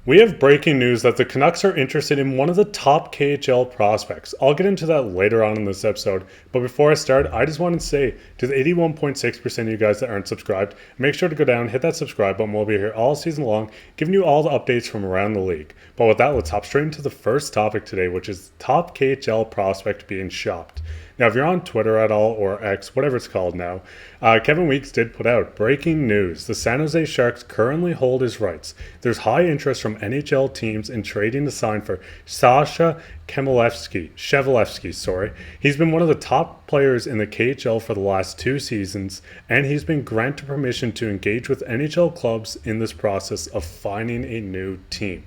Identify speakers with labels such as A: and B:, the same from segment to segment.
A: We have breaking news that the Canucks are interested in one of the top KHL prospects. I'll get into that later on in this episode, but before I start, I just want to say to the 81.6% of you guys that aren't subscribed, make sure to go down, hit that subscribe button. We'll be here all season long, giving you all the updates from around the league. But with that, let's hop straight into the first topic today, which is top KHL prospect being shopped. Now, if you're on Twitter at all, or X, whatever it's called now, Kevin Weekes did put out breaking news. The San Jose Sharks currently hold his rights. There's high interest from NHL teams in trading to sign for Sasha Chmelevski. He's been one of the top players in the KHL for the last 2 seasons, and he's been granted permission to engage with NHL clubs in this process of finding a new team.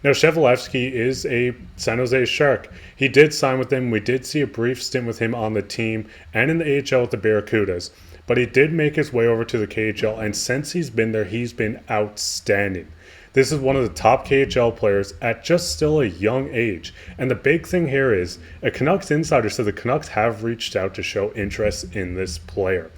A: Now, Chmelevski is a San Jose Shark. He did sign with them. We did see a brief stint with him on the team and in the AHL with the Barracudas. But he did make his way over to the KHL, and since he's been there, he's been outstanding. This is one of the top KHL players at just still a young age. And the big thing here is a Canucks insider said the Canucks have reached out to show interest in this player.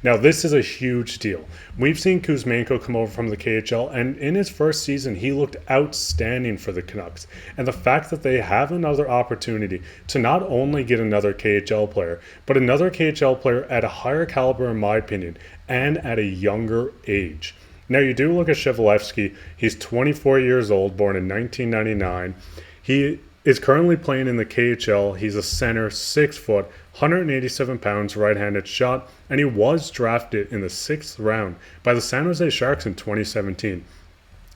A: Now, this is a huge deal. We've seen Kuzmenko come over from the KHL, and in his first season, he looked outstanding for the Canucks. And the fact that they have another opportunity to not only get another KHL player, but another KHL player at a higher caliber, in my opinion, and at a younger age. Now, you do look at Chmelevski. He's 24 years old, born in 1999. He is currently playing in the KHL. He's a center, 6 foot, 187 pounds, right-handed shot, and he was drafted in the 6th round by the San Jose Sharks in 2017.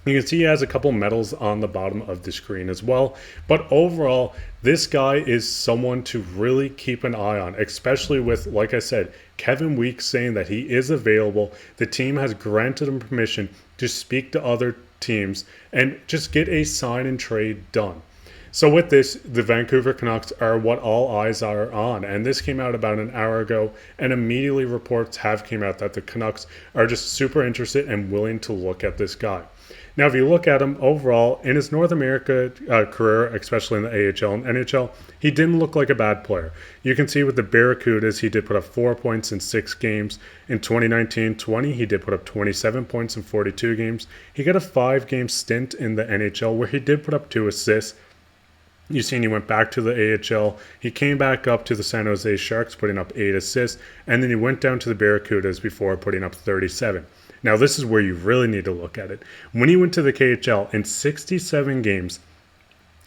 A: You can see he has a couple medals on the bottom of the screen as well. But overall, this guy is someone to really keep an eye on, especially with, like I said, Kevin Weekes saying that he is available. The team has granted him permission to speak to other teams and just get a sign and trade done. So with this, the Vancouver Canucks are what all eyes are on. And this came out about an hour ago, and immediately reports have come out that the Canucks are just super interested and willing to look at this guy. Now, if you look at him overall, in his North America career, especially in the AHL and NHL, he didn't look like a bad player. You can see with the Barracudas, he did put up 4 points in 6 games. In 2019-20, he did put up 27 points in 42 games. He got a 5-game stint in the NHL where he did put up 2 assists. You've seen he went back to the AHL. He came back up to the San Jose Sharks, putting up 8 assists, and then he went down to the Barracudas before putting up 37. Now, this is where you really need to look at it. When he went to the KHL, in 67 games,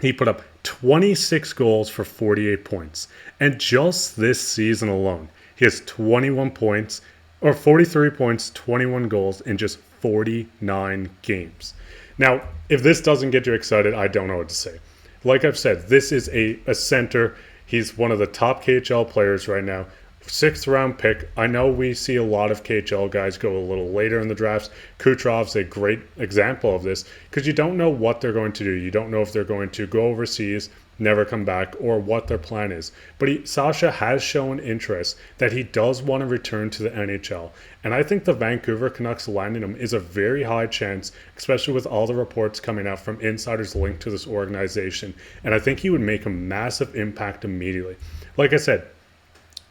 A: he put up 26 goals for 48 points. And just this season alone, he has 21 points, or 43 points, 21 goals in just 49 games. Now, if this doesn't get you excited, I don't know what to say. Like I've said, this is a center. He's one of the top KHL players right now. 6th round pick. I know we see a lot of KHL guys go a little later in the drafts. Kucherov's a great example of this because you don't know what they're going to do. You don't know if they're going to go overseas, never come back, or what their plan is. But Sasha has shown interest that he does want to return to the NHL. And I think the Vancouver Canucks landing him is a very high chance, especially with all the reports coming out from insiders linked to this organization. And I think he would make a massive impact immediately. Like I said,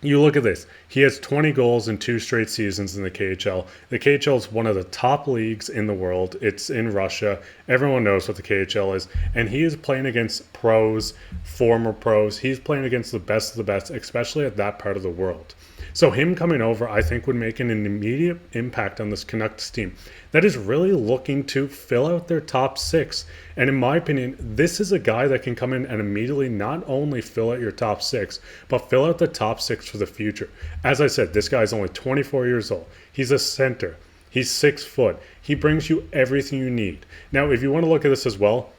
A: you look at this. He has 20 goals in 2 straight seasons in the KHL. The KHL is one of the top leagues in the world. It's in Russia. Everyone knows what the KHL is. And he is playing against pros, former pros. He's playing against the best of the best, especially at that part of the world. So him coming over, I think, would make an immediate impact on this Canucks team that is really looking to fill out their top 6. And in my opinion, this is a guy that can come in and immediately not only fill out your top 6, but fill out the top 6 for the future. As I said, this guy is only 24 years old. He's a center. He's 6 foot. He brings you everything you need. Now, if you want to look at this as well,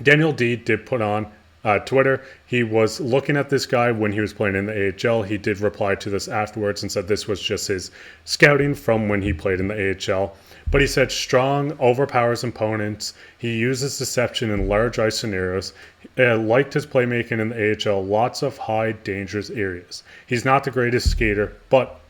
A: Daniel D did put on Twitter. He was looking at this guy when he was playing in the AHL. He did reply to this afterwards and said this was just his scouting from when he played in the AHL. But he said strong, overpowers opponents. He uses deception in large ice scenarios. Liked his playmaking in the AHL. Lots of high, dangerous areas. He's not the greatest skater, but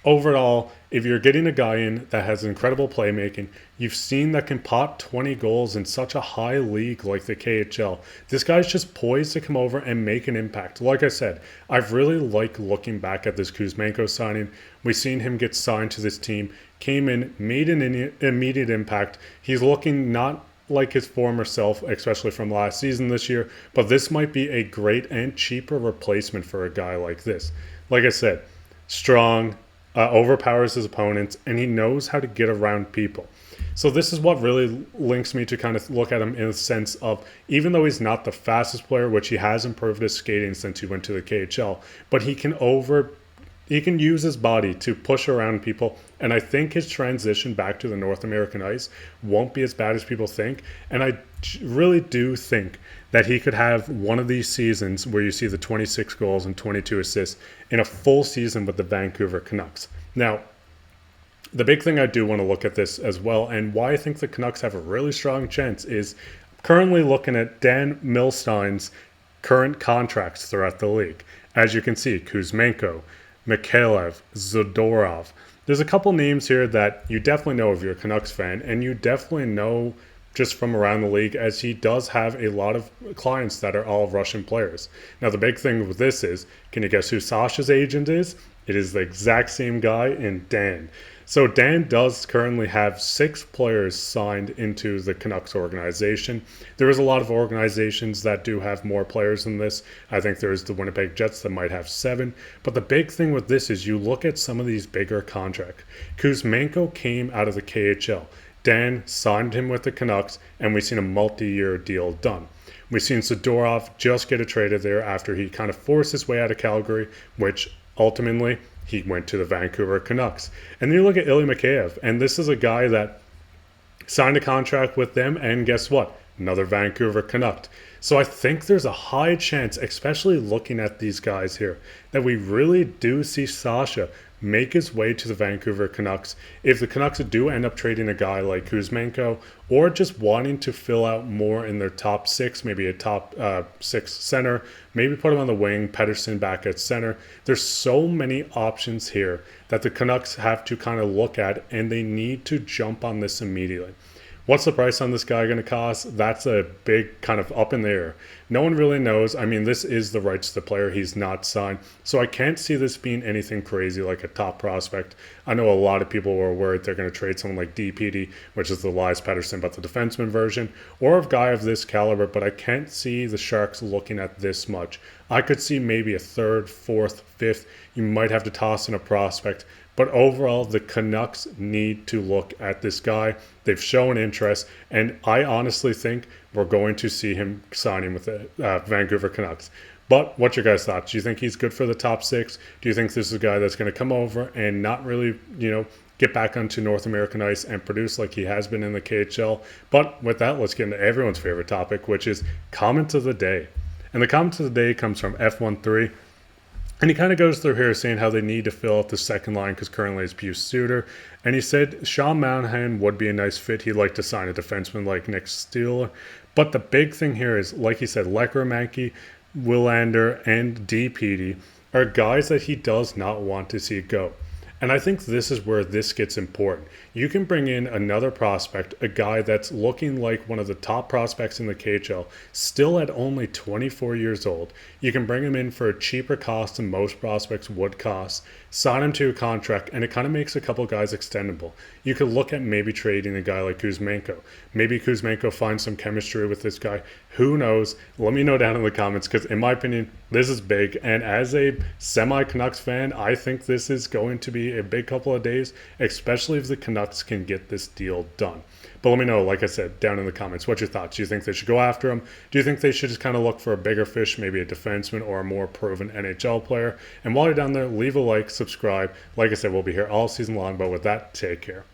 A: overall, if you're getting a guy in that has incredible playmaking, you've seen that can pot 20 goals in such a high league like the KHL. This guy's just poised to come over and make an impact. Like I said, I've really liked looking back at this Kuzmenko signing. We've seen him get signed to this team, came in, made an immediate impact. He's looking not like his former self, especially from last season this year, but this might be a great and cheaper replacement for a guy like this. Like I said, strong, overpowers his opponents, and he knows how to get around people. So this is what really links me to kind of look at him in the sense of, even though he's not the fastest player, which he has improved his skating since he went to the KHL, but he can use his body to push around people, and I think his transition back to the North American ice won't be as bad as people think, and I really do think that he could have one of these seasons where you see the 26 goals and 22 assists in a full season with the Vancouver Canucks. Now, the big thing I do want to look at this as well, and why I think the Canucks have a really strong chance, is currently looking at Dan Milstein's current contracts throughout the league. As you can see, Kuzmenko, Mikheyev, Zadorov. There's a couple names here that you definitely know if you're a Canucks fan, and you definitely know just from around the league, as he does have a lot of clients that are all Russian players. Now, the big thing with this is, can you guess who Sasha's agent is? It is the exact same guy in Dan. So Dan does currently have 6 players signed into the Canucks organization. There is a lot of organizations that do have more players than this. I think there's the Winnipeg Jets that might have 7. But the big thing with this is you look at some of these bigger contracts. Kuzmenko came out of the KHL. Dan signed him with the Canucks, and we've seen a multi-year deal done. We've seen Zadorov just get traded there after he kind of forced his way out of Calgary, which ultimately he went to the Vancouver Canucks. And then you look at Ilya Mikheyev, and this is a guy that signed a contract with them, and guess what? Another Vancouver Canuck. So I think there's a high chance, especially looking at these guys here, that we really do see Sasha make his way to the Vancouver Canucks. If the Canucks do end up trading a guy like Kuzmenko, or just wanting to fill out more in their top 6, maybe a top 6 center, maybe put him on the wing, Pettersson back at center. There's so many options here that the Canucks have to kind of look at, and they need to jump on this immediately. What's the price on this guy going to cost? That's a big kind of up in the air. No one really knows. I mean, this is the rights to the player. He's not signed. So I can't see this being anything crazy like a top prospect. I know a lot of people were worried they're going to trade someone like DPD, which is the Elias Pettersson, but the defenseman version, or a guy of this caliber, but I can't see the Sharks looking at this much. I could see maybe a 3rd, 4th, 5th. You might have to toss in a prospect. But overall, the Canucks need to look at this guy. They've shown interest, and I honestly think we're going to see him signing with the Vancouver Canucks. But what's your guys' thoughts? Do you think he's good for the top 6? Do you think this is a guy that's going to come over and not really, get back onto North American ice and produce like he has been in the KHL? But with that, let's get into everyone's favorite topic, which is comment of the day. And the comment of the day comes from F13. And he kind of goes through here saying how they need to fill out the second line because currently it's Pius Suter. And he said Sean Monahan would be a nice fit. He'd like to sign a defenseman like Nick Steele. But the big thing here is, like he said, Lekkermanke, Willander, and DPD are guys that he does not want to see go. And I think this is where this gets important. You can bring in another prospect, a guy that's looking like one of the top prospects in the KHL, still at only 24 years old. You can bring him in for a cheaper cost than most prospects would cost, sign him to a contract, and it kind of makes a couple guys extendable. You could look at maybe trading a guy like Kuzmenko. Maybe Kuzmenko finds some chemistry with this guy. Who knows? Let me know down in the comments, because in my opinion, this is big. And as a semi-Canucks fan, I think this is going to be a big couple of days, especially if the Canucks can get this deal done. But let me know, like I said, down in the comments, what's your thoughts? Do you think they should go after him? Do you think they should just kind of look for a bigger fish, maybe a defenseman or a more proven NHL player? And while you're down there, leave a like, subscribe. Like I said, we'll be here all season long. But with that, take care.